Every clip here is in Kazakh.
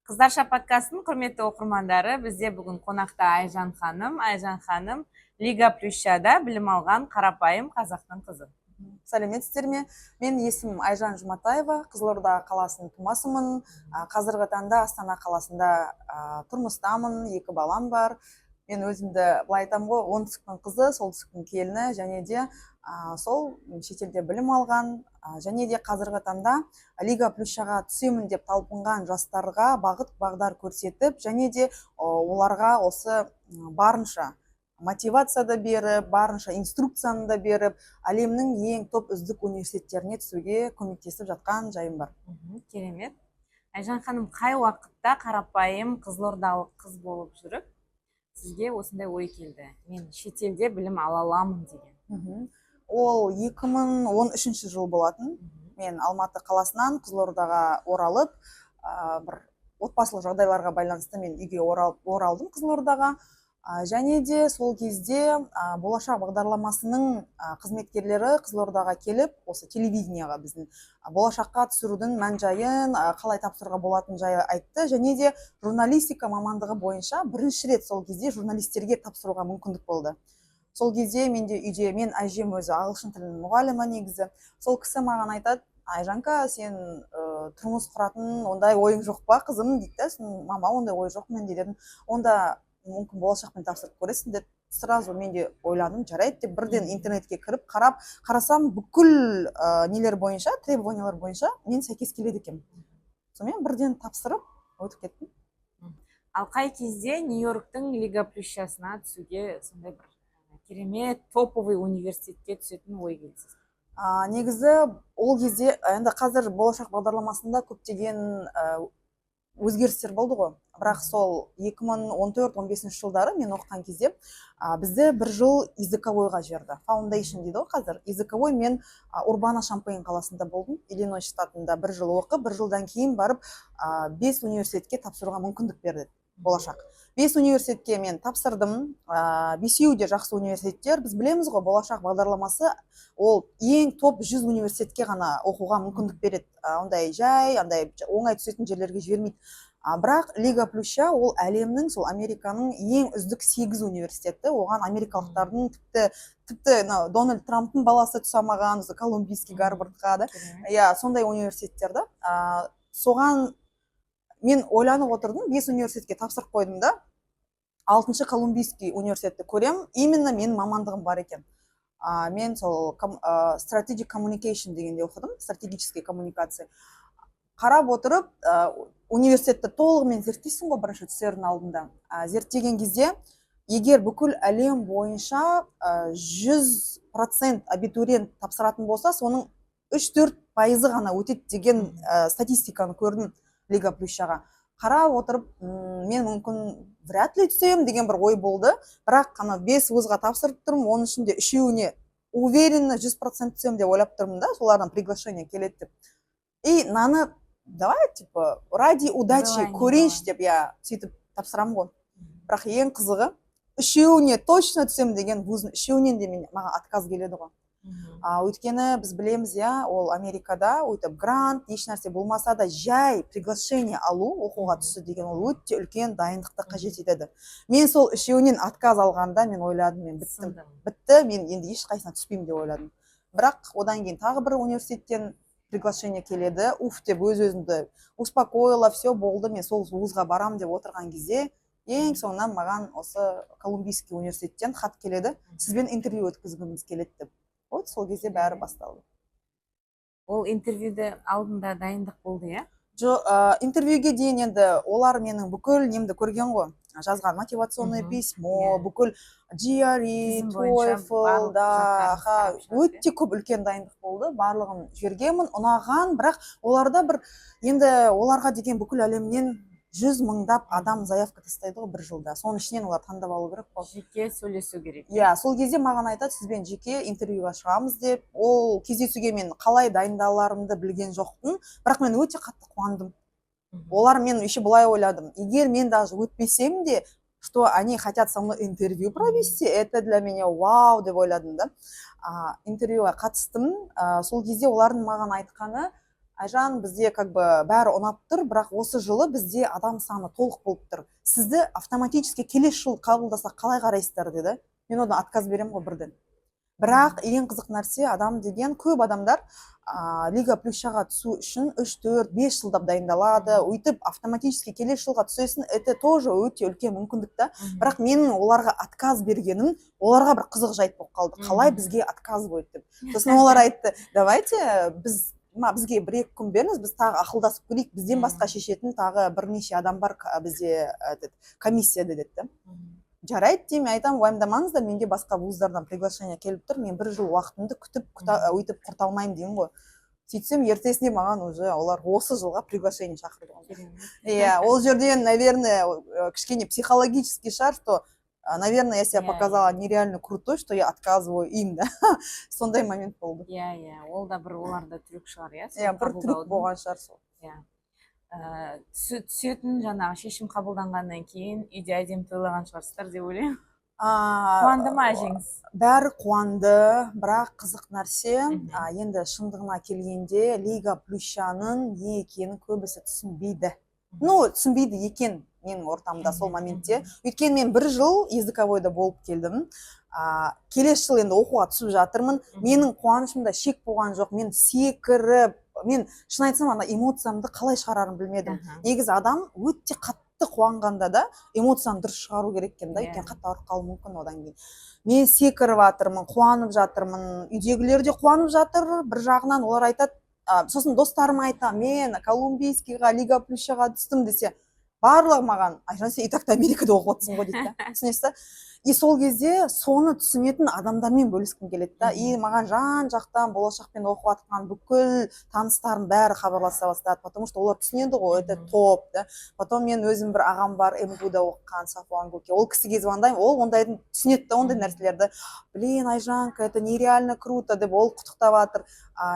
Қыздарша подкастының құрметті оқырмандары, бізде бүгін қонақта Айжан ханым. Айжан ханым Лига Плющада білім алған қарапайым қазақтың қызы. Сәлеметсіздер ме? Мен есімім Айжан Жұматаева, Қызылорда қаласының тумасымын. Қазіргі таңда Астана қаласында тұрмыстамын, 2 балам бар. Мен өзімді былай айтамын ғой, оңтүстіктің қызы, солтүстіктің келіні, және де сол шетелде білім алған, және де қазіргі таңда Лига Плющаға түсемін деп талпынған жастарға бағыт бағдар көрсетіп, және де оларға осы барынша мотивация да беріп, барынша инструкцияны да беріп, әлемнің ең топ үздік университеттеріне түсуге көмектесіп жатқан жайым бар. Керемет. Айжан ханым, қай уақытта қарапайым қызылордалық қыз болып жүріп, сізге осындай ой келді? Мен шетелде білім ала аламын деген. Ол 2013 жыл болатын. Мен Алматы қаласынан Қызылордаға оралып, бір отбасылық жағдайларға байланысты мен үйге оралдым Қызылордаға. Және де сол кезде болашақ бағдарламасының қызметкерлері Қызылордаға келіп, осы телевидениеға біздің болашаққа түсірудің мән жайын, қалай тапсыруға болатын жайы айтты. Және де журналистика мамандығы бойынша бірінші рет сол кезде журналистерге тапсыруға мүмкіндік болды. Сол кезде менде үйде, мен әжем өзі ағылшын тілінің мұғалімі негізі. Сол кісі маған айтады: Айжанка, сен тұрмыс құратын ондай ойың жоқ па, қызым дейді. Мама, ондай ой жоқ менде дедім. Онда мүмкін болашақпен тапсырып көресің деді. Сразу мен де ойландым, жарайды деп бірден интернетке кіріп қарасам, бүкіл нелер бойынша, требованиялар бойынша мен сәйкес келеді екен. Сонымен бірден тапсырып өтіп кеттім. Ал қай кезде Нью-Йорктың Лига Плющасына түсуге сондай бір керемет топовый университетке түсетін ой келді? Негізі ол кезде енді қазір болашақ бағдарламасында көптеген өзгерістер болды ғой. Бірақ сол 2014-15 жылдары мен оқыған кезде бізді бір жыл языковойға жіберді. Foundation дейді ғой қазір. Языковой мен Урбано-Шампейн қаласында болдым, Иллинойс штатында бір жыл оқып, бір жылдан кейін барып 5 университетке тапсыруға мүмкіндік берді болашақ. 5 университетке мен тапсырдым. 5-еуі де жақсы университеттер. Біз білеміз ғой, болашақ бағдарламасы ол ең топ 100 университетке ғана оқуға мүмкіндік береді. Ондай жай, ондай оңай түсетін жерлерге жібермейді. Бірақ Лига Плюща ол әлемнің, сол Американың ең үздік 8 университеті. Оған америкалықтардың тіпті Дональд Трамптың баласы түсе алмаған, Колумбийский, Гарвардқа да, сондай университеттерді. Соған мен ойланып отырдым, 5 университетке тапсырып қойдым да, 6-шы Колумбийский университетті көрем, именно мен мамандығым бар екен. Мен сол Strategic Communication дегенде оқыдым, стратегический коммуникация. Қарап отырып, университетті толығымен зерттейсің ғой бірінші түсердің алдында. Зерттеген кезде, егер бүкіл әлем бойынша 100% абитуриент тапсыратын болса, соның 3-4% ғана өтеді деген статистиканы көрдім Лига Плющаға. Қарап отырып, мен мүмкін вряд ли түсем деген бір ой болды. Бірақ қана 5 вузға тапсырып тұрмын, оның ішінде 3-еуіне уверенно 100% түсем деп ойлап тұрмын да, солардан приглашение келеді деп. И наны давай, типа, ради удачи көрейінші деп, сөйтіп тапсырам ғой. Бірақ ең қызығы, 3-еуіне точно түсем деген вуздың 3-еуінен де маған отказ келеді ғой. Өйткені біз білеміз, ол Америкада өйтіп грант, еш нәрсе болмаса да жай приглашение алу, оқуға түсу деген ол өте үлкен дайындықты қажет етеді. Мен сол 3-еуінен отказ алғанда мен ойладым, мен бітті, мен енді ешқайсына түспеймін деп ойладым. Бірақ одан кейін тағы бір университеттен приглашение келеді, деп өз-өзімді успокоила, все болды, мен сол вузға барам деп отырған кезде, ең соңынан маған осы Колумбийский университеттен хат келеді, сізбен интервью өткізгіміз келеді деп. Вот сол кезде бәрі басталды. Ол интервьюді алдында дайындық болды, Жоқ, интервьюге дейін енді олар менің бүкіл немді көрген ғой. Жазған мотивационное письмо, бүкіл GRE, TOEFL, өте көп үлкен дайындық болды. Барлығын жібергенмін, ұнаған, бірақ оларда бір, енді оларға деген бүкіл әлемнен 100 мыңдап адам заявка тастайды ғой бір жылда. Соның ішінен олар таңдап алу керек қой. Жеке сөйлесу керек. Сол кезде маған айтады, сізбен жеке интервьюға шығамыз деп. Ол кездесуге мен қалай дайындаларымды білген жоқпын, бірақ мен өте қатты қуандым. Олар, мен еще былай ойладым, егер мен даже өтпесем де, что они хотят со мной интервью провести, это для меня вау деп ойладым да. Интервьюға қатыстым. Сол кезде олардың маған айтқаны, Айжан, бізде как бы бәрі ұнап тұр, бірақ осы жылы бізде адам саны толық болып тұр. Сізді автоматически келесі жыл қабылдасақ қалай қарайсыздар деді. Мен одан отказ беремін ғой бірден. Бірақ ең қызық нәрсе, адам деген көп адамдар Лига Плющаға түсу үшін 3, 4, 5 жылдап дайындалады. Өйтіп автоматически келесі жылға түсесің, это тоже өте үлкен мүмкіндік та. Бірақ менің оларға отказ бергенім, оларға бір қызық жайт болып қалды. Қалай бізге отказ қойды деп. Сосын олар айтты, давайте бізге 1-2 күн беріңіз, біз тағы ақылдасып көрейік, бізден басқа шешетін тағы бірнеше адам бар бізде комиссияда деді. Жарайды деймін, айтамын, уайымдамаңыздар, менде басқа вуздардан приглашение келіп тұр, мен 1 жыл уақытымды күтіп өйтіп құрта алмаймын деймін ғой. Сөйтсем, ертесіне маған уже олар осы жылға приглашение шақырды. Иә, ол жерден, наверное, кішкене психологический шығар, что наверное, я себя показала нереально крутой, что я отказываю им, да. Сондай момент болды. Иә, ол да бір оларда трюк шығар, иә? Иә, бір трюк болған шығар сол. Иә. Түсетін жаңағы шешім қабылданғаннан кейін үйде әдемі тойлаған шығарсыздар деп ойлаймын. Қуанды ма әжеңіз? Бәрі қуанды, бірақ қызық нәрсе, енді шындығына келгенде Лига Плющаның не екенін көбісі түсінбейді. Түсінбейді екен менің ортамда сол моментте. Өйткені мен 1 жыл языковойда болып келдім. Келесі жыл енді оқуға түсіп жатырмын. Менің қуанышымда шек болған жоқ. Мен секіріп, мен шын айтсам, эмоциямды қалай шығарарын білмедім. Негізі адам өте қатты қуанғанда да эмоцияны дұрыс шығару керек екен да, өйткені қатты ауырып қалуы мүмкін одан кейін. Мен секіріп жатырмын, қуанып жатырмын, үйдегілер де қуанып жатыр. Бір жағынан олар айтады, сосын достарым айтады, мен Колумбийскийға, Лига Плющаға түстім десе, барлығы маған, Айжан, сен и так Америкада оқып отырсың ғой дейді. Түсінесіз? И сол кезде соны түсінетін адамдармен бөліскім келеді да. И маған жан жақтан болашақпен оқып жатқан бүкіл таныстарым бәрі хабарласа бастады, потому что олар түсінеді ғой, это топ да. Потом мен өзім бір ағам бар, МГУда оқыған, Сафуан Гуке, ол кісіге звондаймын, ол ондайды түсінеді да, ондай нәрселерді. Блин, Айжанка, это нереально круто деп ол құттықтап жатыр.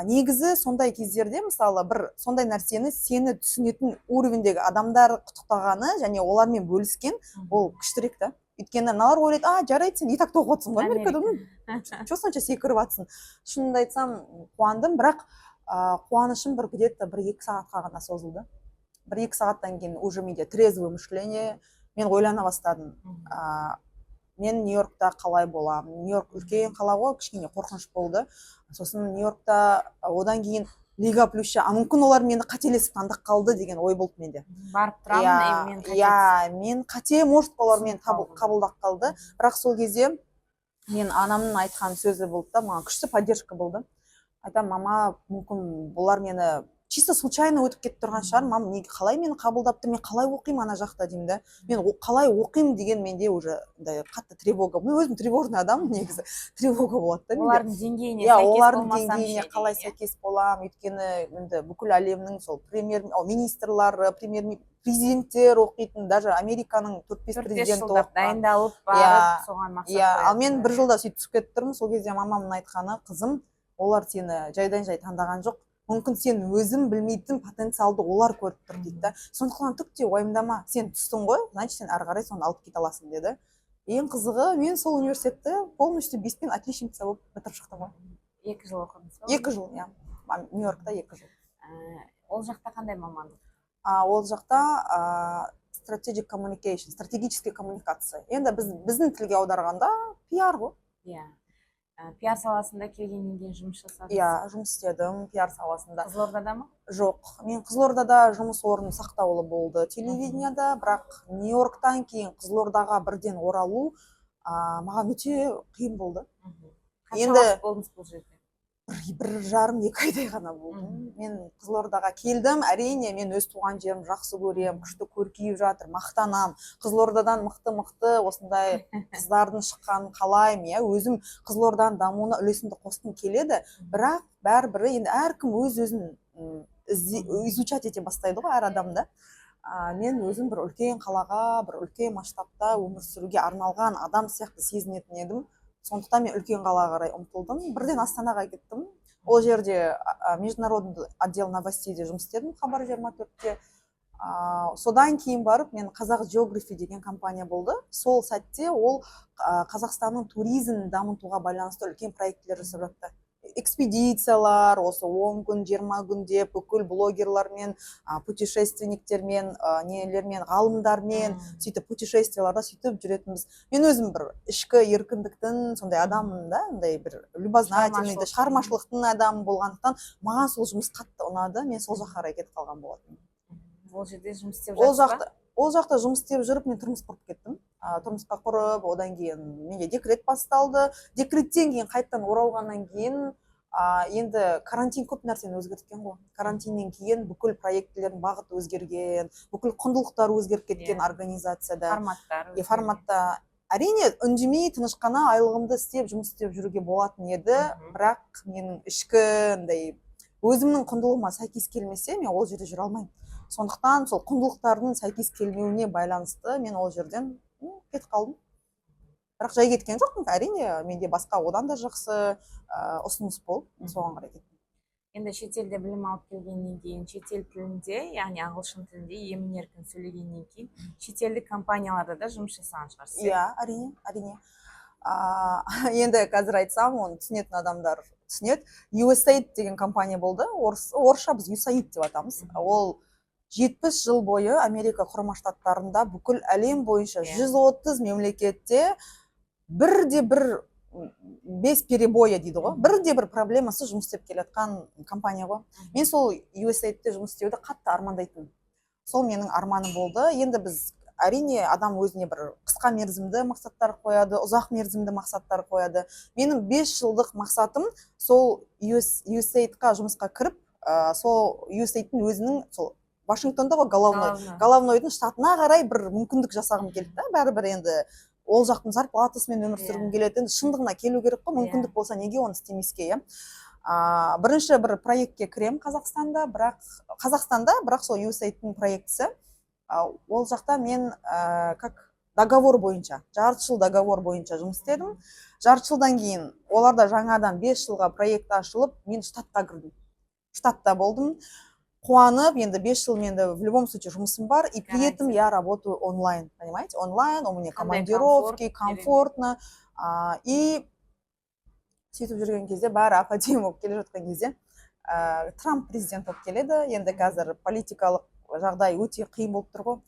Негізі сондай кездерде, мысалы, бір сондай нәрсені сені түсінетін уровендегі адамдар құттықтағаны және олармен бөліскен, ол күштірек та. Өйткені мыналар ойлайды, жарайды, сен и так оқып отырсың ғой Америкада, че сонша секіріп жатсың. Шынымды айтсам, қуандым, бірақ қуанышым где-то 1-2 сағатқа ғана созылды. 1-2 сағаттан кейін уже менде трезвое мышление, мен ойлана бастадым. Мен Нью-Йоркта қалай боламын? Нью-Йорк үлкен қала ғой, кішкене қорқыныш болды. Сосын Нью-Йоркта одан кейін Лига Плюща, мүмкін олар мені қателесіп таңдап қалды деген ой болды менде. Барып тұрамын, мен қате, может, олар мені қабылдап қалды. Бірақ сол кезде мен анамның айтқан сөзі болды да, маған күшті поддержка болды. Айтам, мама, мүмкін бұлар мені чисто случайно өтіп кетіп тұрған шығар, мама, қалай мені қабылдапты, мен қалай оқимын ана жақта деймін да. Мен қалай оқимын деген менде уже қатты тревога. Мен өзім тревожный адаммын, негізі тревога болады да. Олардың деңгейіне сәйкес болмасам, олардың деңгейіне қалай сәйкес боламын, өйткені енді бүкіл әлемнің сол министрлары, президенттер оқитын, даже Американың 4-5 президенті оқыған. Дайындалып барып, соған мақсат. Ал мен 1 жылда сөйтіп түсіп кетіп тұрмын. Сол кезде мамамның айтқаны, қызым, олар сені жайдан жай таңдаған жоқ. Мүмкін сен өзің білмейтін потенциалды олар көріп тұр дейді да. Сондықтан түк те уайымдама, сен түстің ғой, значит сен ары қарай соны алып кете аласың деді. Ең қызығы, мен сол университетті полностью 5-пен отличница болып бітіріп шықтым ғой. 2 жыл оқыдыңыз ба? 2 жыл, иә. Нью-Йоркта 2 жыл. Ол жақта қандай мамандық? Ол жақта strategic communication, стратегический коммуникация. Енді біздің тілге аударғанда пиар ғой. Иә. Пиар саласында келгеннен кейін жұмыс жасадыңыз? Иә, жұмыс істедім пиар саласында. Қызылордада ма? Жоқ, мен Қызылордада жұмыс орным сақтаулы болды телевиденияда, бірақ Нью-Йорктан кейін Қызылордаға бірден оралу маған өте қиын болды. Қанша уақыт болдыңыз бұл жерде? 1,5-2 айдай ғана болдым. Мен Қызылордаға келдім, әрине мен өз туған жерім жақсы көрем, күшті көркейіп жатыр, мақтанам. Қызылордадан мықты осындай қыздардың шыққанын қалаймын, өзім Қызылорданың дамуына үлесімді қосқым келеді, бірақ бәрібір енді әркім өз-өзін изучать ете бастайды ғой әр адамда. Мен өзім бір үлкен қалаға, бір үлкен масштабта өмір сүруге арналған адам сияқты сезінетін едім. Сондықтан мен үлкен қалаға қарай ұмтылдым. Бірден Астанаға кеттім. Ол жерде международный отдел новостейде жұмыс істедім, Хабар 24-те. Содан кейін барып, мен Қазақ Geography деген компания болды. Сол сәтте ол Қазақстанның туризмін дамытуға байланысты үлкен проекттер жасап жатты. экспедициялар осы 10 күн 20 күн деп бүкіл блогерлармен путешественниктермен нелермен ғалымдармен сөйтіп путешествияларда сөйтіп жүретінбіз. Мен өзім бір ішкі еркіндіктің сондай адаммын да, андай бір любознательный шығармашылықтың адамы болғандықтан маған сол жұмыс қатты ұнады. Мен сол жаққа қарай кетіп қалған болатынмын. Ол жерде жұмыс істеп жатсыз ба? Ол жақта жұмыс істеп жүріп мен тұрмыс құрып кеттім. Тұрмысқа құрып, одан кейін менде декрет басталды. Декреттен кейін қайттан оралғаннан кейін енді карантин көп нәрсені өзгерткен ғой. Карантиннен кейін бүкіл проектілердің бағыты өзгерген, бүкіл құндылықтар өзгеріп кеткен организацияда. Форматта. Әрине үндемей тыныш қана айлығымды істеп жұмыс істеп жүруге болатын еді, бірақ менің ішкі өзімнің құндылығыма сәйкес келмесе, мен ол жерде жүре алмаймын. Сондықтан сол құндылықтардың сәйкес келмеуіне байланысты мен ол жерден кетіп қалдым. Бірақ жай кеткен жоқпын, әрине менде басқа одан да жақсы ұсыныс болды, соған қарай кеттім. Енді шетелде білім алып келгеннен кейін, шетел тілінде, яғни ағылшын тілінде емін-еркін сөйлегеннен кейін, шетелдік компанияларда да жұмыс жасаған шығарсыз. Иә, әрине. Енді қазір айтсам, оны түсінетін адамдар түсінеді. USAID деген компания болды. Орысша біз USAID деп атамыз. Ол 70 жыл бойы Америка Құрама Штаттарында бүкіл әлем бойынша 130 мемлекетте бірде-бір без перебоя дейді ғой, бірде-бір проблемасы жұмыс істеп келе жатқан компания ғой. Мен сол USAID-те жұмыс істеуді қатты армандайтынмын. Сол менің арманым болды. Енді біз әрине адам өзіне бір қысқа мерзімді мақсаттар қояды, ұзақ мерзімді мақсаттар қояды. Менің 5 жылдық мақсатым сол USAID-қа жұмысқа кіріп, сол USAID-тің өзінің сол Вашингтондағы головнойдың штатына қарай бір мүмкіндік жасағым келді да, бәрібір енді ол жақтың зарплатасымен өмір сүргім келеді. Енді шындығына келу керек қой, мүмкіндік болса неге оны істемеске, бірінші бір проектке кірем Қазақстанда, бірақ сол USAID-тің проектісі, ол жақта мен договор бойынша, жарты жыл договор бойынша жұмыс істедім. Жарты жылдан кейін оларда жаңадан 5 жылға проект ашылып, мен штатқа кірдім. Штатта болдым. Қуанып, енді 5 жыл менде в любом случае жұмысым бар, и при этом я работаю онлайн, понимаете? Онлайн, у меня командировки, комфортно. И сөйтіп жүрген кезде, бәрі апатем болып келе жатқан кезде, Трамп президент болып келеді. Енді қазір политикалық жағдай өте қиын болып тұр ғой.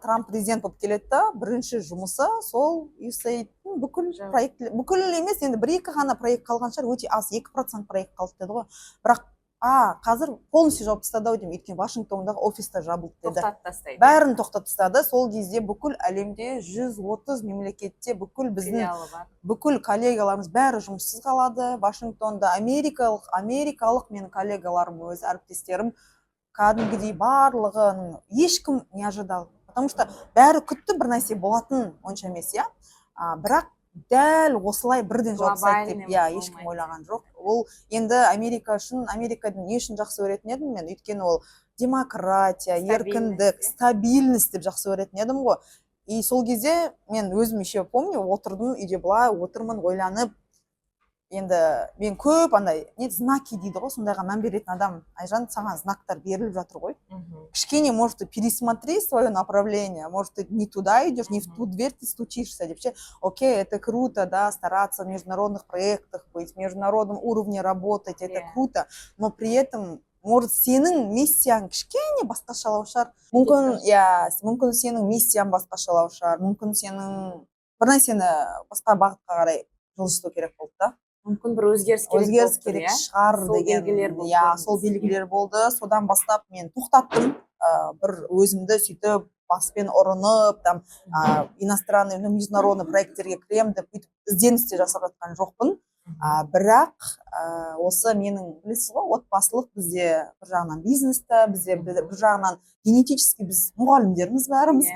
Трамп президент болып келеді да, бірінші жұмысы сол USAID-тің бүкіл емес, енді 1-2 ғана проект қалған шығар, өте аз, 2% проект қалды деді ғой. Бірақ қазір полностью жауып тастады ау деймін, өйткені Вашингтондағы офистер жабылды деді. Тоқтатып тастайды. Бәрін тоқтатып тастады. Сол кезде бүкіл әлемде 130 мемлекетте бүкіл біздің бүкіл коллегаларымыз бәрі жұмыссыз қалады. Вашингтонда америкалық менің коллегаларым, өз әріптестерім кәдімгідей барлығын ешкім не ожидал. Потому что бәрі күтті бір нәрсе болатын онша емес, бірақ дәл осылай бірден жауап тастайды деп ешкім ойлаған жоқ. Ол енді Америкадан не үшін жақсы көретін едім мен, өйткені ол демократия, еркіндік, стабильность деп жақсы көретін едім ғой. И сол кезде мен өзім еще помню, отырдым үйде былай отырмын, ойланып, енді мен көп знаки дейді ғой, сондайға мән беретін адам. Айжан, саған знактар беріліп жатыр ғой. Кішкене, может, ты пересмотри свое направление, может, ты не туда идешь, не в ту дверь ты стучишься. Окей, это круто, да, стараться в международных проектах быть, в международном уровне работать, это круто, но при этом, может, сенің миссияң кішкене басқашалау шығар. Мүмкін сенің миссияң басқашалау шығар, мүмкін сенің бір нәрсені басқа бағытқа қарай жылжыту керек болды да. Мүмкін бір өзгеріс керек шығар деген, сол белгілер болды. Содан бастап мен тоқтаттым, бір өзімді сөйтіп баспен ұрынып, иностранный, международный проекттерге кірем деп ізденісте жасап жатқан жоқпын. Бірақ осы менің, білесіз ғой, отбасылық бізде бір жағынан бизнесті, бізде бір жағынан генетически біз мұғалімдеріміз бәріміз.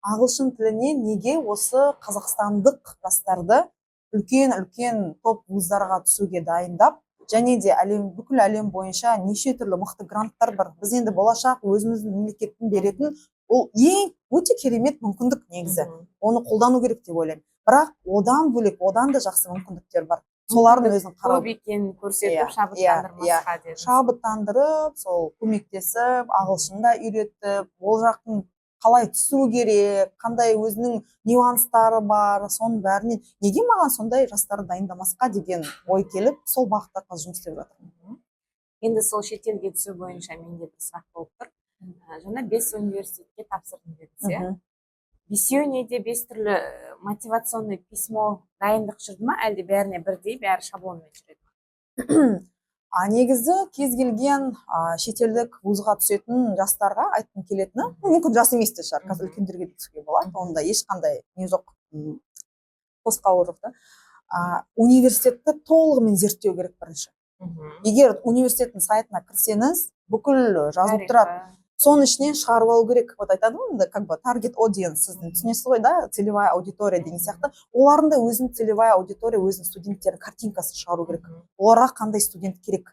Ағылшын тіліне неге осы қазақстандық жастарды үлкен топ вуздарға түсуге дайындап, және де бүкіл әлем бойынша неше түрлі мықты гранттар бар. Біз енді болашақ өзіміздің мемлекеттің беретін, ол ең өте керемет мүмкіндік негізі. Оны қолдану керек деп ойлаймын. Бірақ одан бөлек, одан да жақсы мүмкіндіктер бар. Солардың өзін қарау. Көп екенін көрсетіп, шабыттандырмасқа дедіңіз. Шабыттандырып, сол көмектесіп, ағылшын да үйретіп, ол жақтың қалай түсу керек, қандай өзінің нюанстары бар, соның бәрінен неге маған сондай жастарды дайындамасқа деген ой келіп, сол бағытта қазір жұмыс істеп жатырмын. Енді сол шетелге түсу бойынша менде бір сұрақ болып тұр. Жаңа 5 университетке тапсырдым дедіңіз, бесеуіне де 5 түрлі мотивационный письмо дайындық жүрді ма, әлде бәріне бірдей, бәрі шаблонмен жүреді ма? Негізі кез келген шетелдік вузға түсетін жастарға айтқым келетіні, мүмкін жас емес те шығар, қазір үлкендерге де түсуге болады, онда ешқандай не жоқ, тосқауыл жоқ та. Университетті толығымен зерттеу керек бірінші. Егер университеттің сайтына кірсеңіз, бүкіл жазылып тұрады. Соның ішінен шығарып алу керек. Вот айтады ғой, как бы таргет аудиенс, сіздің түсінесіз ғой, да, целевая аудитория деген сияқты. Олардың да өзінің целевая аудитория, өзінің студенттердің картинкасын шығару керек. Оларға қандай студент керек.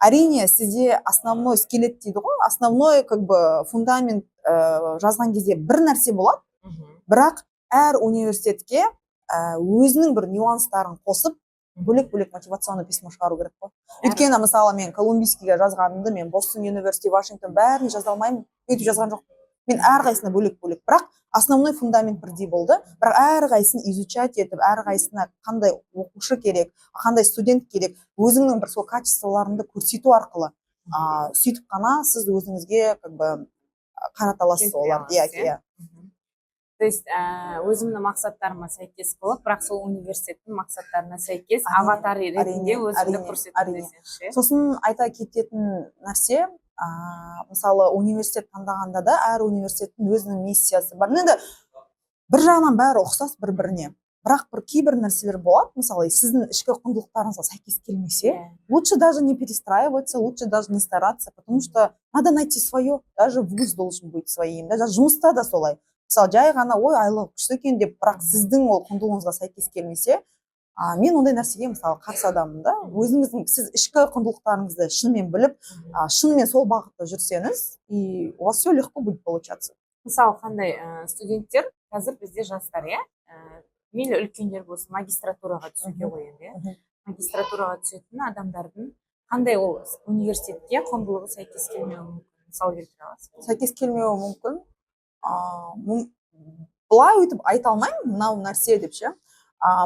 Әрине, сізде основной скелет дейді ғой, основной как бы фундамент жазған кезде бір нәрсе болады, бірақ әр университетке өзінің бір нюанстарын қосып, бөлек-бөлек мотивационный письмо шығару керек қой. Өйткені мысалы мен Колумбийскийге жазғанымды, мен Бостон Университи, Вашингтон бәрін жаза алмаймын, өйтіп жазған жоқ. Мен әрқайсысына бөлек-бөлек, бірақ основной фундамент бірдей болды. Бірақ әрқайсысын изучать етіп, әрқайсысына қандай оқушы керек, қандай студент керек, өзіңнің бір сол качестволарыңды көрсету арқылы, сөйтіп қана сіз өзіңізге как бы қарата аласыз оларды. Иә. То есть өзімнің мақсаттарыма сәйкес қылып, бірақ сол университеттің мақсаттарына сәйкес аватар ретінде өзімді көрсету десеңізші. Сосын айта кететін нәрсе, мысалы университет таңдағанда да әр университеттің өзінің миссиясы бар. Енді бір жағынан бәрі ұқсас бір-біріне, бірақ бір кейбір нәрселер болады, мысалы сіздің ішкі құндылықтарыңызға сәйкес келмесе, лучше даже не перестраиваться, лучше даже не стараться, потому что надо найти свое, даже вуз должен быть своим, даже жұмыста да солай. Мысалы жай ғана ой айлығы күшті екен деп, бірақ сіздің ол құндылығыңызға сәйкес келмесе, мен ондай нәрсеге мысалы қарсы адаммын да. Өзіңіздің сіз ішкі құндылықтарыңызды шынымен біліп, шынымен сол бағытта жүрсеңіз, и у вас все легко будет получаться. Мысалы қандай студенттер қазір бізде жастар, иә, мейлі үлкендер болсын, магистратураға түсуге қойын, магистратураға түсетін адамдардың қандай ол университетке құндылығы сәйкес келмеуі мүмкін, мысалы келтіре аласыз? Сәйкес келмеуі мүмкін. Былай өйтіп айта алмаймын мынау нәрсе деп ше.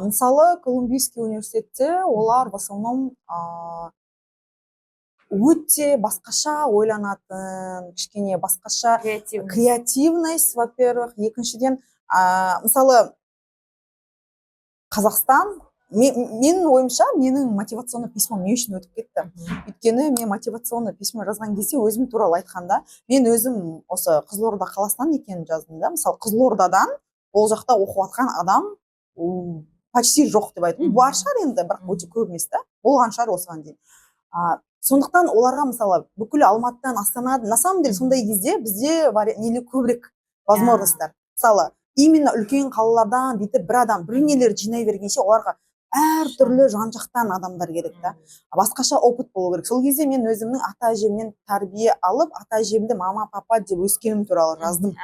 Мысалы Колумбийский университетте олар в основном өте басқаша ойланатын, кішкене басқаша креативность, во-первых, екіншіден мысалы Қазақстан, менің ойымша менің мотивационный письмом не үшін өтіп кетті. Өйткені мен мотивационный письмо жазған кезде өзім туралы айтқанда, мен өзім осы Қызылорда қаласынан екенін жаздым да. Мысалы Қызылордадан ол жақта оқып жатқан адам почти жоқ деп айтып, бар шығар енді, бірақ өте көп емес та, болған шығар осыған дейін. Сондықтан оларға мысалы бүкіл Алматыдан, Астанадан, на самом деле сондай кезде бізде нелі көбірек возможностьтар. Мысалы именно үлкен қалалардан бүйтіп бір адам бір нелер жинай бергенше оларға әр түрлі жан-жақтан адамдар керек та. Басқаша опыт болу керек. Сол кезде мен өзімнің ата әжемнен тәрбие алып, ата әжемді мама, папа деп өскенім туралы жаздым.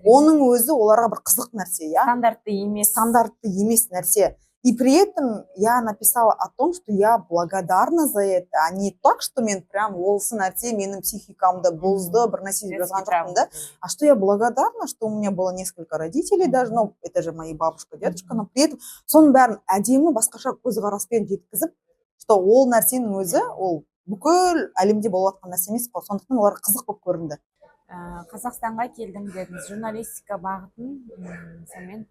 Оның өзі оларға бір қызық нәрсе, я. Стандартты емес нәрсе. И при этом я написала о том, что я благодарна за это, а не так, что мен прям осы нәрсе менің психикамды бұзды, бір нәрсе жазған жоқпын да. А что я благодарна, что у меня было несколько родителей даже, ну, это же мои бабушка, дедушка, но при этом соның бәрін әдемі басқаша көзқараспен жеткізіп, что ол нәрсенің өзі, ол бүкіл әлемде болып жатқан нәрсе емес қой, сондықтан олар қызық болып көрінді. Қазақстанға келдім дедіңіз, журналистика бағытын сонымен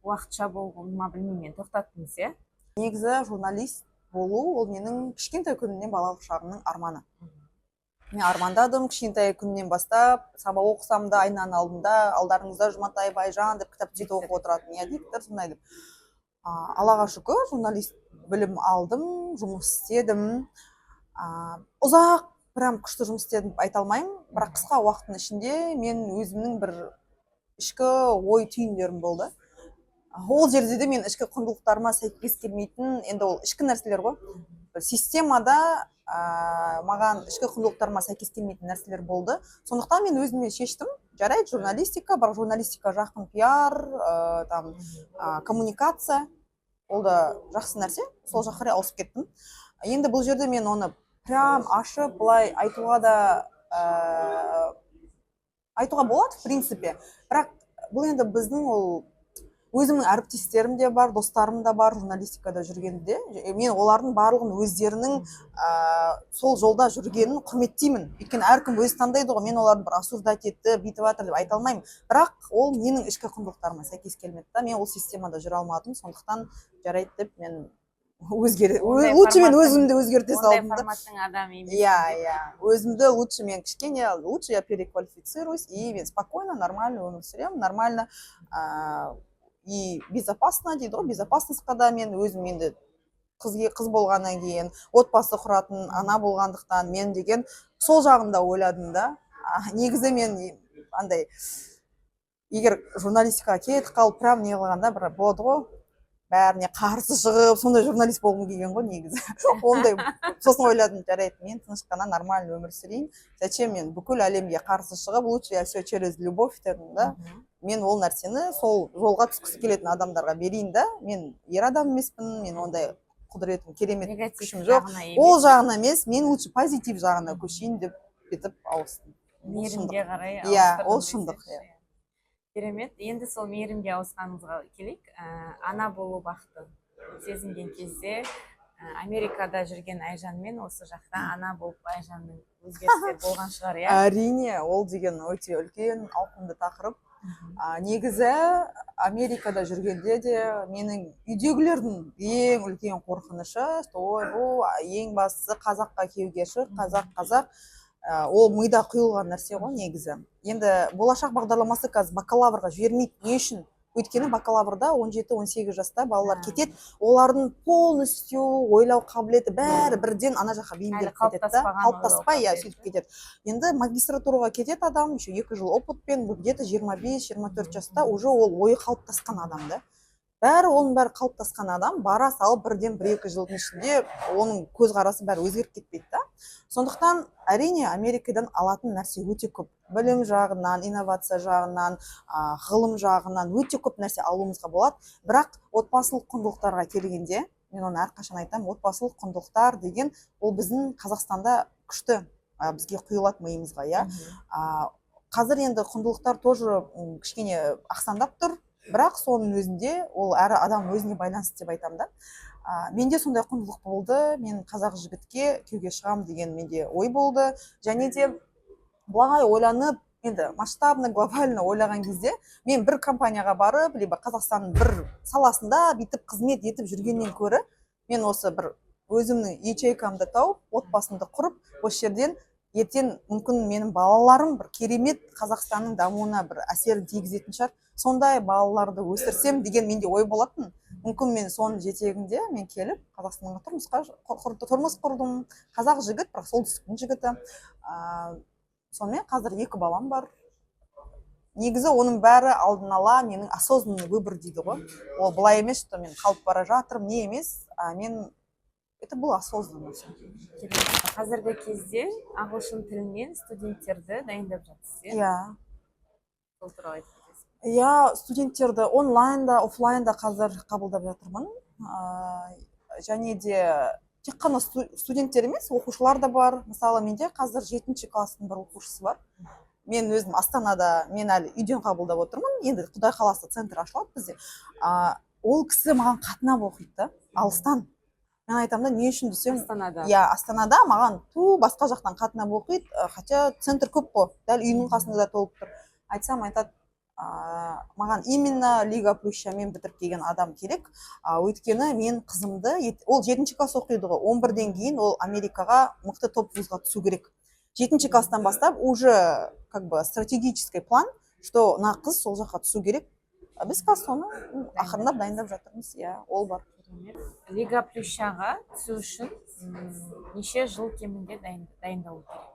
уақытша болуыма білмеймін, тоқтаттыңыз, иә? Негізі журналист болу, ол менің кішкентай күнімнен, балалық шағымның арманы. Мен армандадым кішкентай күннен бастап, сабақ оқысам да, айнаның алдында, алдарыңызда Жұматай Байжан деп кітап сөйтіп оқып отыратын, иә, диктор сондай деп. Аллаға шүкір, журналист білім алдым, жұмыс істедім. Ұзақ, прям күшті жұмыс істедім айта алмаймын, бірақ қысқа уақыттың ішінде мен өзімнің бір ішкі ой түйіндерім болды. Ол жерде де мен ішкі құндылықтарыма сәйкес келмейтін, енді ол ішкі нәрселер ғой. Системада маған ішкі құндылықтарыма сәйкес келмейтін нәрселер болды. Сондықтан мен өзіме шештім, жарайды журналистика, бірақ журналистика жақын пиар, коммуникация, ол да жақсы нәрсе, сол жаққа ауысып кеттім. Енді бұл жерде мен оны прям ашып, былай айтуға да айтуға болады в принципе. Бірақ бұл енді біздің ол өзімнің әріптестерім де бар, достарым да бар журналистикада жүргенде. Мен олардың барлығын өздерінің сол жолда жүргенін құрметтеймін. Өйткені әркім өзі таңдайды ғой. Мен оларды бір осуждать етті, бүйтіп жатыр деп айта алмаймын. Бірақ ол менің ішкі құндылықтарыма сәйкес келмеді да. Мен ол системада жүре алмадым. Сондықтан жарайды деп мен лучше мен өзімді өзгерте салдым да. Ондай форматтың адамы емес. Иә, өзімді лучше мен кішкене, лучше я переквалифицируюсь и мен спокойно, нормально өмір сүремін, нормально и безопасно дейді ғой, безопасностьқа да мен өзім енді қыз болғаннан кейін отбасы құратын ана болғандықтан мен деген сол жағында ойладым да. Негізі мен андай егер журналистикаға кетіп қалып прям не қылғанда бір болады ғой, бәріне қарсы шығып сондай журналист болғым келген ғой негізі. Ондай сосын ойладым, жарайды, мен тыныш қана нормально өмір сүрейін, зачем мен бүкіл әлемге қарсы шығып, лучше я все через любовь дедім да. Мен ол нәрсені сол жолға түскісі келетін адамдарға берейін да. Мен ер адам емеспін, мен ондай құдіретім, керемет күшім жоқ. Ол жағына емес, мен лучше позитив жағына көшейін деп кетіп ауыстым. Мейірімге қарай. Иә, ол шындық. Керемет. Енді сол мейірімге ауысқаныңызға келейік. Ана болу бақыты сезінген кезде Америкада жүрген Айжан мен осы жақта ана болып Айжанның өзгерістері болған шығар, иә? Әрине, ол деген өте үлкен ауқымды тақырып. Негізі Америкада жүргенде де менің үйдегілердің ең үлкен қорқынышы, бұл ең бастысы қазаққа күйеуге шық, қазақ. Ол мида құйылған нәрсе ғой негізі. Енді болашақ бағдарламасы қазір бакалаврға жібермейді. Не үшін? Өйткені бакалаврда 17-18 жаста балалар кетеді, олардың полностью ойлау қабілеті бәрі бірден ана жаққа бейімделіп кетеді да, қалыптаспай сөйтіп кетеді. Енді магистратураға кетеді адам, еще 2 жыл опытпен, где-то 25-24 жаста уже ол ойы қалыптасқан адам да. Бәрі оның бәрі қалыптасқан адам, бара салып бірден 1-2 жылдың ішінде оның көзқарасы бәрі өзгеріп кетпейді да. Сондықтан әрине Америкадан алатын нәрсе өте көп. Білім жағынан, инновация жағынан, ғылым жағынан өте көп нәрсе алуымызға болады. Бірақ отбасылық құндылықтарға келгенде, мен оны әрқашан айтамын, отбасылық құндылықтар деген ол біздің Қазақстанда күшті, бізге құйылады миымызға, иә. Қазір енді құндылықтар тоже кішкене ақсандап тұр. Бірақ соның өзінде ол әрі адам өзіне байланысты деп айтамын да. Менде сондай құндылық болды, мен қазақ жігітке күйеуге шығам деген менде ой болды. Және де былай ойланып, енді масштабно, глобально ойлаған кезде мен бір компанияға барып, либо Қазақстанның бір саласында бүйтіп қызмет етіп жүргеннен көрі, мен осы бір өзімнің ячейкамды тауып, отбасымды құрып, осы жерден ертең мүмкін менің балаларым бір керемет Қазақстанның дамуына бір әсерін тигізетін шығар. Сондай балаларды өсірсем деген менде ой болатын. Мүмкін мен соның жетегінде мен келіп Қазақстанға тұрмыс құрдым. Қазақ жігіт, бірақ солтүстіктің жігіті. Сонымен қазір 2 балам бар. Негізі оның бәрі алдын ала менің осознанный выбор дейді ғой. Ол былай емес, что мен қалып бара жатырмын, не емес. Это было осознанно. Қазіргі кезде ағылшын тілінен студенттерді дайындап жатсыз, иә? Иә. Сол туралы айтып кетесіз. Иә, студенттерді онлайнда, офлайнда қазір қабылдап жатырмын. Және де тек қана студенттер емес, оқушылар да бар. Мысалы, менде қазір 7-ші класстың бір оқушысы бар. Мен өзім Астанада, мен әлі үйден қабылдап отырмын. Енді Құдай қаласа центр ашылады бізде. Ол кісі маған қатынап оқиды да, алыстан. Мен айтамын да, не үшін десем, Астанада. Иә, Астанада маған басқа жақтан қатынап оқиды, хотя центр көп қой, дәл үйінің қасында да толып тұр. Айтсам айтады, маған именно Лига Плющамен бітіріп келген адам керек. Өйткені мен қызымды, ол 7-ші класс оқиды ғой, 11-ден кейін ол Америкаға мықты топ вузға түсу керек. 7-ші класстан бастап уже как бы стратегический план, что на қыз сол жаққа түсу керек. Біз қазір соны ақырындап дайындап жатырмыз, иә, ол бар. Лига Плющаға түсу үшін неше жыл кемінде дайындалу керек?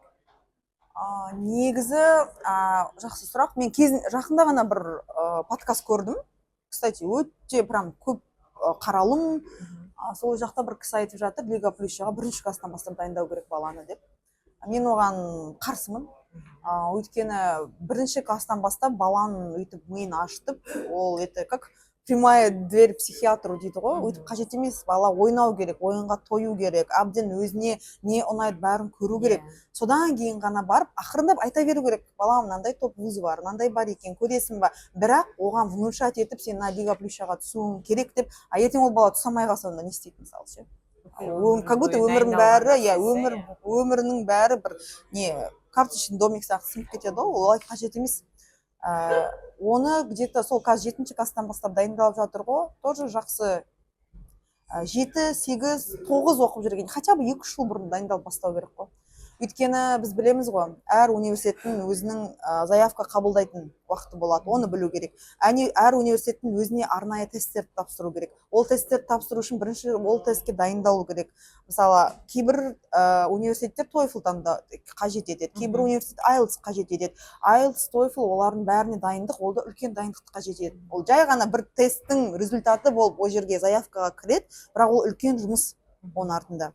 Негізі жақсы сұрақ. Мен жақында ғана бір подкаст көрдім. Кстати, өте прям көп қаралым. Сол жақта бір кісі айтып жатыр, Лига Плющаға 1-ші класстан бастап дайындау керек баланы деп. Мен оған қарсымын. Өйткені 1-ші класстан бастап баланың өйтіп миын ашытып, ол это как прямая дверь психиатру дейді ғой, өйтіп қажет емес. Бала ойнау керек, ойынға тою керек, әбден өзіне не ұнайды бәрін көру керек. Содан кейін ғана барып ақырындап айта беру керек, балам мынандай топ вуз бар, мынандай бар екен, көресің ба, бірақ оған внушать етіп сен лига плющаға түсуің керек деп, а ертең ол бала түсе алмай қалса онда не істейді мысалы ше. Как будто өмірінің бәрі, өмірінің бәрі бір не карточный домик сияқты сынып кетеді ғой, олай қажет емес. Оны где-то сол қазір 7-ші класстан бастап дайындалып жатыр ғой, тоже жақсы 7, 8, 9 оқып жүрген, хотя бы 2-3 жыл бұрын дайындалып бастау керек қой. Өйткені біз білеміз ғой, әр университеттің өзінің заявка қабылдайтын уақыты болады, оны білу керек. Әр университеттің өзіне арнайы тесттерді тапсыру керек. Ол тесттерді тапсыру үшін бірінші ол тестке дайындалу керек. Мысалы, кейбір университеттер TOEFL-дан қажет етеді, кейбір университет IELTS қажет етеді. IELTS, TOEFL олардың бәріне дайындық, ол да үлкен дайындықты қажет етеді. Ол жай ғана бір тесттің результаты болып ол жерге заявкаға кіреді, бірақ ол үлкен жұмыс оның артында.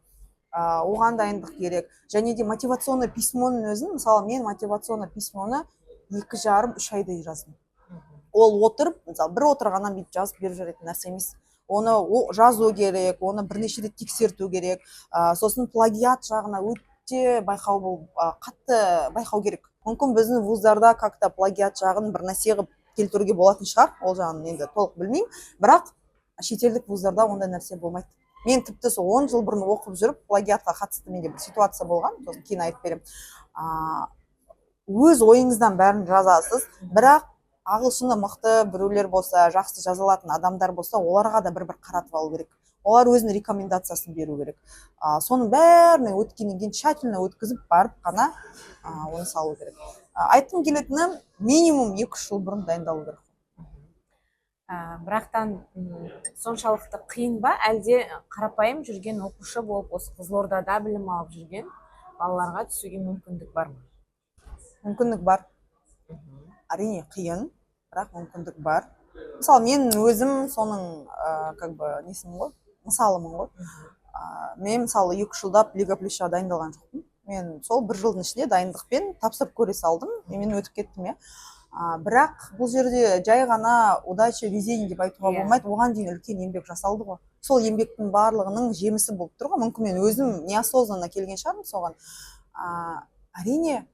Оған дайындық керек. Және де мотивационный письмоның өзін, мысалы мен мотивационный письмоны 2,5-3 айдай жаздым. Ол отырып, мысалы бір отырғаннан бүйтіп жазып беріп жүретін нәрсе емес. Оны жазу керек, оны бірнеше рет тексерту керек. Сосын плагиат жағына өте қатты байқау керек. Мүмкін біздің вуздарда как-то плагиат жағын бір нәрсе қылып келтіруге болатын шығар, ол жағын енді толық білмеймін, бірақ шетелдік вуздарда ондай нәрсе болмайды. Мен тіпті сол 10 жыл бұрын оқып жүріп, плагиатқа қатысты менде бір ситуация болған, сосын кейін айтып беремін. Өз ойыңыздан бәрін жазасыз, бірақ ағылшыны мықты біреулер болса, жақсы жазалатын адамдар болса, оларға да бір қаратып алу керек. Олар өзінің рекомендациясын беру керек. Соның бәріне өткеннен кейін тщательно өткізіп барып қана оны салу керек. Айтқым келетіні минимум 2 жыл бұрын дайындалу керек. Бірақтан соншалықты қиын ба, әлде қарапайым жүрген оқушы болып осы Қызылордада білім алып жүрген балаларға түсуге мүмкіндік бар ма? Мүмкіндік бар. Әрине қиын, бірақ мүмкіндік бар. Мысалы мен өзім соның несімін ғой, мысалымын ғой. Мен мысалы 2 жылдап лига плющаға дайындалған жоқпын. Мен сол 1 жылдың ішінде дайындықпен тапсырып көре салдым, мен өтіп кеттім. Бірақ бұл жерде жай ғана удача, везение деп айтуға болмайды, оған дейін үлкен еңбек жасалды ғой. Сол еңбектің барлығының жемісі болып тұр ғой. Мүмкін мен өзім неосознанно келген шығармын соған. Әрине,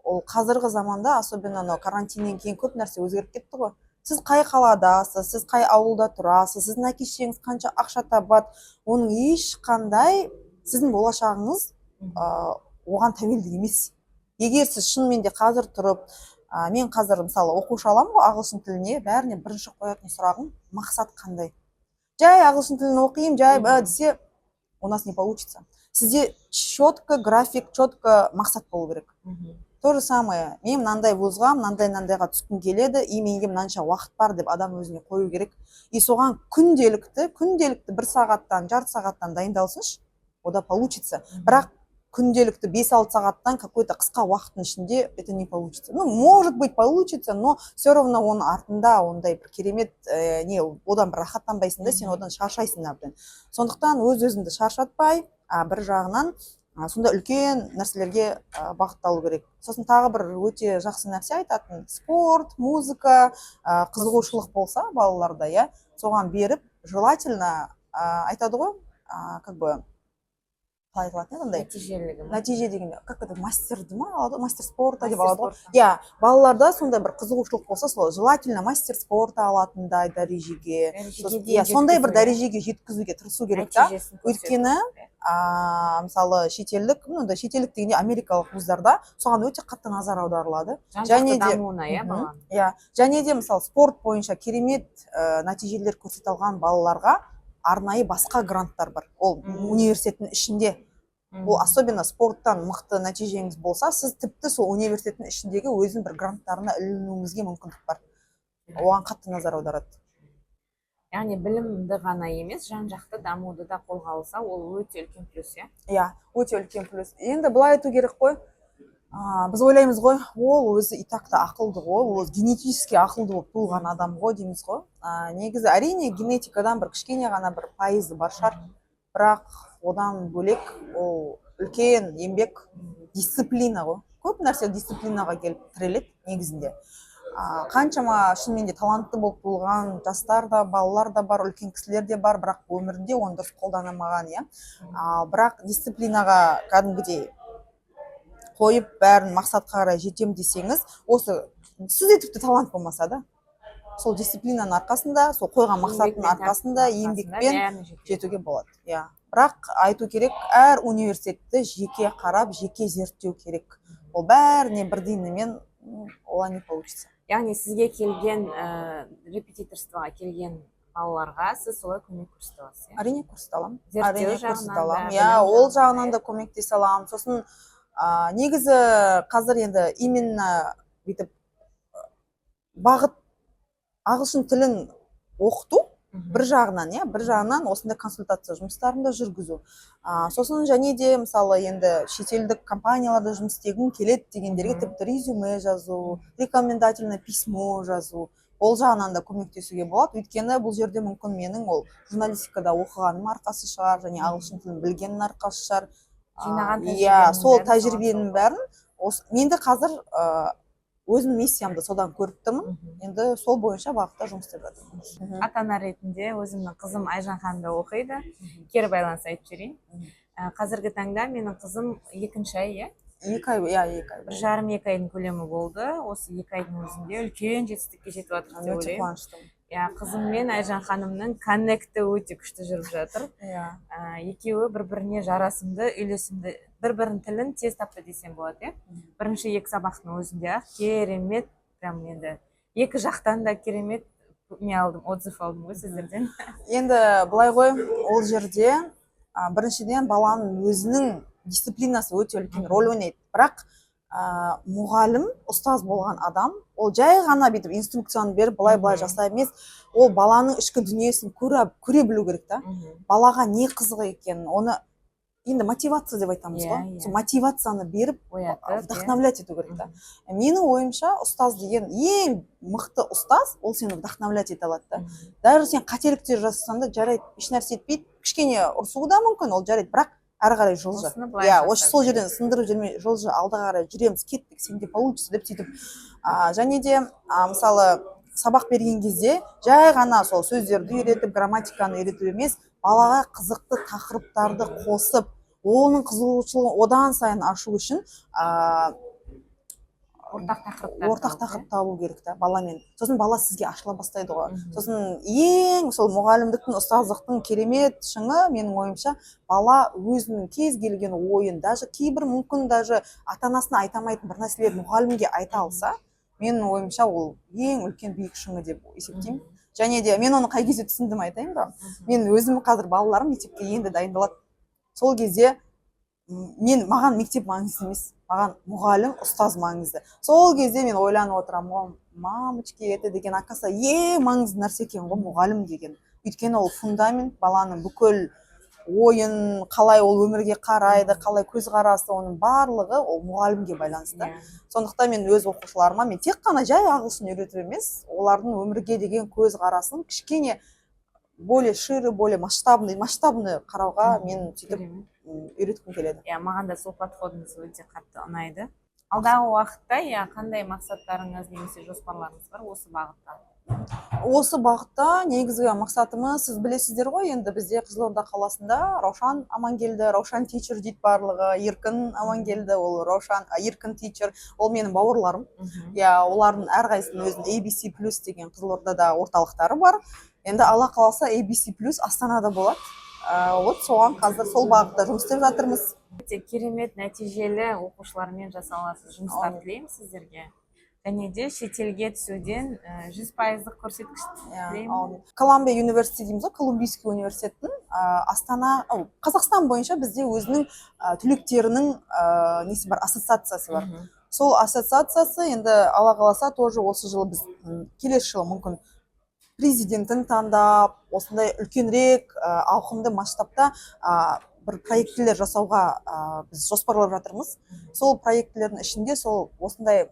ол қазіргі заманда, особенно карантиннен кейін көп нәрсе өзгеріп кетті ғой. Сіз қай қаладасыз, сіз қай ауылда тұрасыз, сіздің әке-шешеңіз қанша ақша табады, оның ешқандай сіздің болашағыңыз оған тәуелді емес. Егер сіз шынымен де қазір тұрып, мен қазір мысалы оқушы аламын ғой ағылшын тіліне, бәріне бірінші қоятын сұрағым мақсат қандай. Жай ағылшын тілін оқимын, жай десе, у нас не получится. Сізде четко график, четко мақсат болу керек. То же самое, мен мынандай вузға, мынандайға түскім келеді, и менде мынанша уақыт бар деп адам өзіне қою керек. И соған күнделікті 1 сағаттан, жарты сағаттан дайындалсыншы, ода получится. Бірақ күнделікті 5-6 сағаттан какой-то қысқа уақыттың ішінде это не получится. Ну, может быть, получится, но все равно оның артында ондай бір керемет, одан бір рахаттанбайсың да, сен одан шаршайсың әбден. Сондықтан өз-өзіңді шаршатпай, бір жағынан сонда үлкен нәрселерге бағытталу керек. Сосын тағы бір өте жақсы нәрсе айтатын, спорт, музыка, қызығушылық болса балаларда, соған беріп, желательно айтады ғой, нәтиже деген, как это, мастерді ма, мастер спорта деп алады ғой. Балаларда сондай бір қызығушылық болса, желательно мастер спорта алатындай дәрежеге, сондай бір дәрежеге жеткізуге тырысу керек та. Өйткені, мысалы шетелдік дегенде америкалық вуздарда соған өте қатты назар аударылады. Жан-жақты дамуына, баланың. Және де мысалы спорт бойынша керемет нәтижелер көрсете алған балаларға арнайы басқа гранттар бар. Ол университеттің ішінде. Ол особенно спорттан мықты нәтижеңіз болса, сіз тіпті сол университеттің ішіндегі өзінің бір гранттарына ілінуіңізге мүмкіндік бар. Оған қатты назар аударады. Яғни білімді ғана емес, жан-жақты дамуды да қолға алса, ол өте үлкен плюс, өте үлкен плюс. Енді былай айту керек қой, біз ойлаймыз ғой, ол өзі итакты ақылды ғой, ол генетически ақылды болып туылған адам ғой дейміз ғой. Негізі әрине генетикадан бір кішкене ғана бір пайызы бар шығар, бірақ одан бөлек ол үлкен еңбек, дисциплина ғой. Көп нәрсе дисциплинаға келіп тіреледі негізінде. қаншама шынымен де талантты болып туылған жастар да балалар да бар, үлкен кісілер де бар, бірақ өмірінде оны дұрыс қолданамаған, иә. Бірақ дисциплинаға кәдімгідей қойып бәрін мақсатқа қарай жетем десеңіз, осы сізде тіпті талант болмаса да, сол дисциплинаның арқасында, сол қойған мақсаттың арқасында еңбекпен жетуге болады. Иә. Бірақ айту керек, әр университетті жеке қарап, жеке зерттеу керек. Ол бәріне бірдеймен олай не получится. Яғни сізге келген репетиторствоға келген балаларға сіз солай көмек көрсете аласыз, иә? Әрине көрсете аламын. Зерттеу жағынан да, иә, ол жағынан да көмектесе аламын. Сосын негізі қазір енді именно бүйтіп бағыт ағылшын тілін оқыту бір жағынан, иә, бір жағынан осындай консультация жұмыстарын да жүргізу. Сосын және де мысалы енді шетелдік компанияларда жұмыс істегім келеді дегендерге тіпті резюме жазу, рекомендательное письмо жазу, ол жағынан да көмектесуге болады. Өйткені бұл жерде мүмкін менің ол журналистикада оқығаным арқасы шығар, және ағылшын тілін білгеннің арқасы шығар. Иә, сол тәжірибенің бәрін менде қазір өзім миссиямды содан көріп тұрмын. Енді сол бойынша бағытта жұмыс істеп жатырмын. Ата-ана ретінде өзімнің қызым Айжан ханымда оқиды. Кері байланыс айтып жіберейін. Қазіргі таңда менің қызым 2-ші ай, иә? 2 ай, иә, 2 ай. 1,5-2 айдың көлемі болды. Осы 2 айдың өзінде үлкен жетістікке жетіп жатыр деп Өте ойлаймын. қуаныштымын. Иә, қызым мен Айжан ханымның коннекті өте күшті жүріп жатыр. Иә. Екеуі бір-біріне жарасымды, үйлесімді, бір-бірінің тілін тез тапты десем болады, иә. Бірінші 2 сабақтың өзінде ақ керемет, прям енді екі жақтан да керемет не алдым, отзыв алдым ғой сіздерден. Енді былай ғой, ол жерде біріншіден баланың өзінің дисциплинасы өте үлкен рөл ойнайды. Бірақ мұғалім, ұстаз болған адам, ол жай ғана бүйтіп инструкцияны беріп, былай жасай емес, ол баланың ішкі дүниесін көре білу керек та. Балаға не қызық екенін, оны енді мотивация деп айтамыз ғой. Сол мотивацияны беріп, вдохновлять ету керек та. Менің ойымша, ұстаз деген ең мықты ұстаз, ол сені вдохновлять ете алады да. Даже сен қателіктер жасасаң да жарайды, ешнәрсе етпейді, кішкене ұрсуы да мүмкін, ол жарайды, бірақ әрі қарай жылжы. Иә, осы сол жерден сындырып жүрмей, жылжы, алдыға қарай жүреміз, кеттік, сенде получится деп сөйтіп. Және де мысалы сабақ берген кезде жай ғана сол сөздерді үйретіп, грамматиканы үйретіп емес, балаға қызықты тақырыптарды қосып, оның қызығушылығын одан сайын ашу үшін ортақ тақырып табу керек та баламен. Сосын бала сізге ашыла бастайды ғой. Сосын ең сол мұғалімдіктің, ұстаздықтың керемет шыңы менің ойымша, бала өзінің кез келген ойын, даже кейбір мүмкін даже ата-анасына айтамайтын бір нәрселерді мұғалімге айта алса, менің ойымша ол ең үлкен биік шыңы деп есептеймін. Және де мен оны қай кезде түсіндім айтайын ба? Мен өзім қазір балаларым мектепке енді дайындалады. Сол кезде маған мектеп маңызды емес, маған мұғалім, ұстаз маңызды. Сол кезде мен ойланып отырамын, мамочки, это деген акаса ең маңызды нәрсе екен ғой мұғалім деген. Өйткені ол фундамент, баланың бүкіл ойын, қалай ол өмірге қарайды, қалай көзқарасы, оның барлығы ол мұғалімге байланысты. Сондықтан мен өз оқушыларыма мен тек қана жай ағылшын үйретіп емес, олардың өмірге деген көзқарасын кішкене более шире, более масштабный қарауға мен сөйтіп үйреткім келеді. Маған да сол подходыңыз өте қатты ұнайды. Алдағы уақытта қандай мақсаттарыңыз немесе жоспарларыңыз бар осы бағытта? Осы бағытта негізгі мақсатымыз, сіз білесіздер ғой, енді бізде Қызылорда қаласында Раушан Амангелді, Раушан Teacher дейді барлығы, Еркін Амангелді, ол Еркін Teacher, ол менің бауырларым. Олардың әрқайсысының өзінің ABC Plus деген Қызылордада орталықтары бар. Енді Алла қаласа ABC Plus Астанада болады. Вот соған қазір сол бағытта жұмыс істеп жатырмыз. Керемет нәтижелі оқушылармен жасалатын жұмыстар тілеймін сіздерге. Және де шетелге түсуден 100% көрсеткіш тілеймін. Колумбия университеті дейміз ғой, Колумбийский университеттің Қазақстан бойынша бізде өзінің түлектерінің несі бар, ассоциациясы бар. Сол ассоциациясы енді Алла қаласа тоже осы жылы біз келесі жылы мүмкін президентін таңдап, осындай үлкенірек, ауқымды масштабта бір проектілер жасауға біз жоспарлап жатырмыз. Сол проектілердің ішінде сол осындай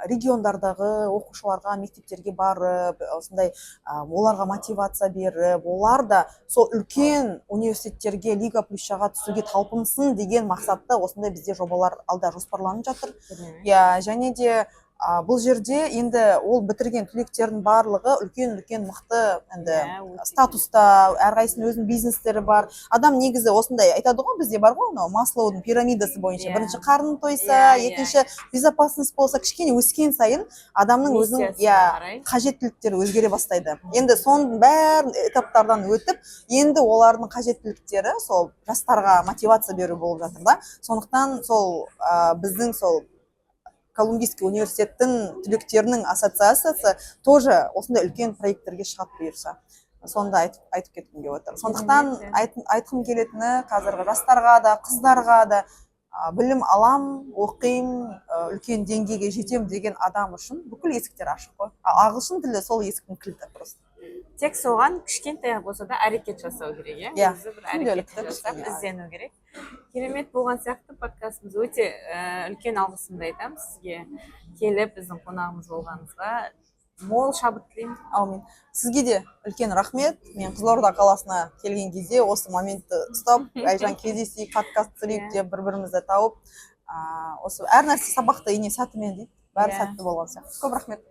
региондардағы оқушыларға, мектептерге барып, осындай оларға мотивация беріп, олар да сол үлкен университеттерге, Лига Плющаға түсуге талпынсын деген мақсатта осындай бізде жобалар алда жоспарланып жатыр. Және де Бұл жерде енді ол бітірген түлектердің барлығы үлкен мықты енді статуста, әрқайсысының өзінің бизнестері бар. Адам негізі осындай айтады ғой, бізде бар ғой, анау Маслоудың пирамидасы бойынша. Бірінші қарның тойса, екінші безопасность болса, кішкене өскен сайын адамның өзінің қажеттіліктері өзгере бастайды. Енді соның бәрін этаптардан өтіп, енді олардың қажеттіліктері сол жастарға мотивация беру болып жатыр да. Сондықтан сол біздің сол Колумбийский университеттің түлектерінің ассоциациясы тоже осындай үлкен проекттерге шығады бұйырса. Сонда айтып кеткім келіп отыр. Сондықтан айтқым келетіні қазіргі жастарға да, қыздарға да білім алам, оқим, үлкен деңгейге жетем деген адам үшін бүкіл есіктер ашық қой. Ағылшын тілі сол есіктің кілті просто. Тек соған кішкентай болса да әрекет жасау керек, иә? Өзі бір әрекет жасап, іздену керек. Керемет болған сияқты подкастымыз. Өте үлкен алғысымды айтамын сізге. Келіп, біздің қонағымыз болғаныңызға мол шабыт тілеймін. Аумин. Сізге де үлкен рахмет. Мен Қызылорда қаласына келген кезде осы моментті ұстап, Айжан кездесейік, подкаст түсірейік деп бір-бірімізді тауып, осы әр нәрсе сабақта ине сәтімен дейді. Бәрі сәтті болған сияқты. Көп рахмет.